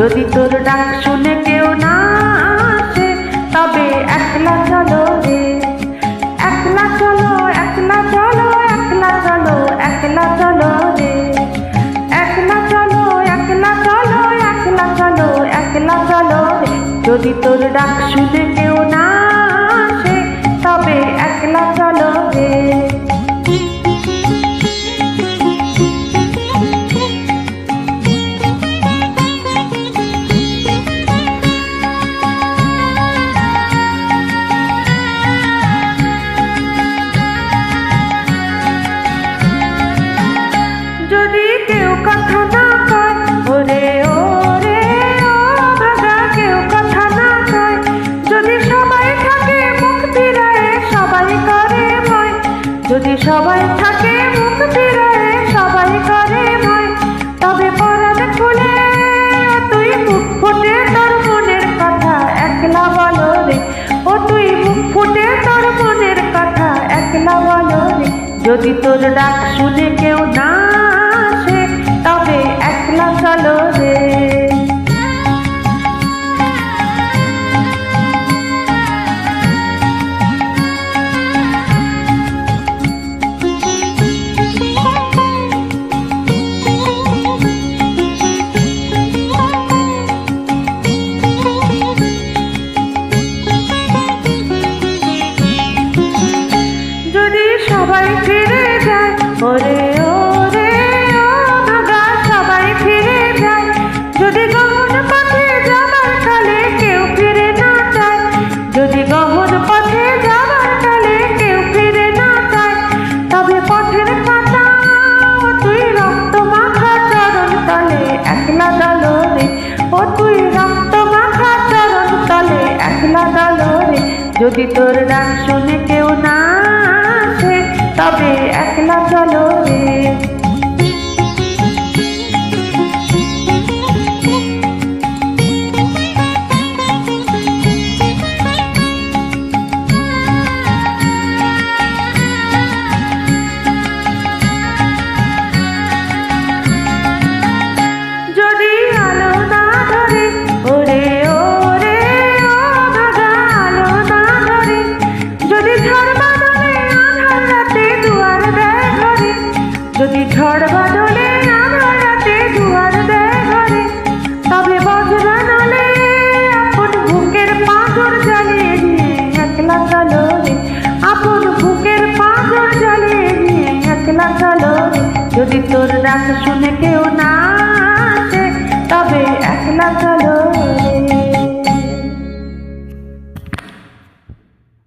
যদি তোর ডাক শুনে কেউ না আসে তবে একলা চলো রে, একলা চলো, একলা চলো, একলা চলো, একলা চলো রে, একলা চলো, একলা চলো, একলা চলো, একলা চলো রে। যদি তোর ডাক শুনে কেউ না আসে তবে একলা চলো রে। যদি কেউ কথা না কয় ওরে ওরে ও ভাগা, কেউ কথা না কয়, যদি সবাই থাকে মুখ ফিরায় সবাই করে ভয়, যদি সবাই থাকে মুখ ফিরায় সবাই করে ভয়, তবে পরাণ খুলে তুই মুখ ফুটে তোর মনের কথা একলা বলো রে, ও তুই মুখ ফুটে তোর মনের কথা একলা বলো রে। যদি তোর ডাক শুনে কেউ না আসে তবে একলা চলো রে। যদি সবাই ফিরে যায় ওরে ওরে ও ভাগা, সবাই ফিরে যায়, যদি গহন পথে যাবার কালে কেউ ফিরে না যায়, যদি গহন পথে যাবার কালে কেউ ফিরে না যায়, তবে পথের পাতা তুই রক্ত মাখা চরণ তলে একলা দলো রে, ও তুই রক্ত মাখা চরণ তলে একলা দলো রে। যদি তোর ডাক শুনে কেউ না আসে তবে একলা চলো রে। যদি আলো না ধরে ওরে ওরে ও ভাগা, আলো না ধরে, যদি ঝড় বাদলে আঁধার রাতে দুয়ার দেয় ঘরে, যদি ঝড় বাদলে আঁধার রাতে দুয়ার দেয় ঘরে, তবে বজ্রানলে আপন বুকের পাঁজর জ্বালিয়ে দিয়ে একলা চলো রে, আপন বুকের পাঁজর জ্বালিয়ে দিয়ে একলা চলো রে। যদি তোর ডাক শুনে কেউ না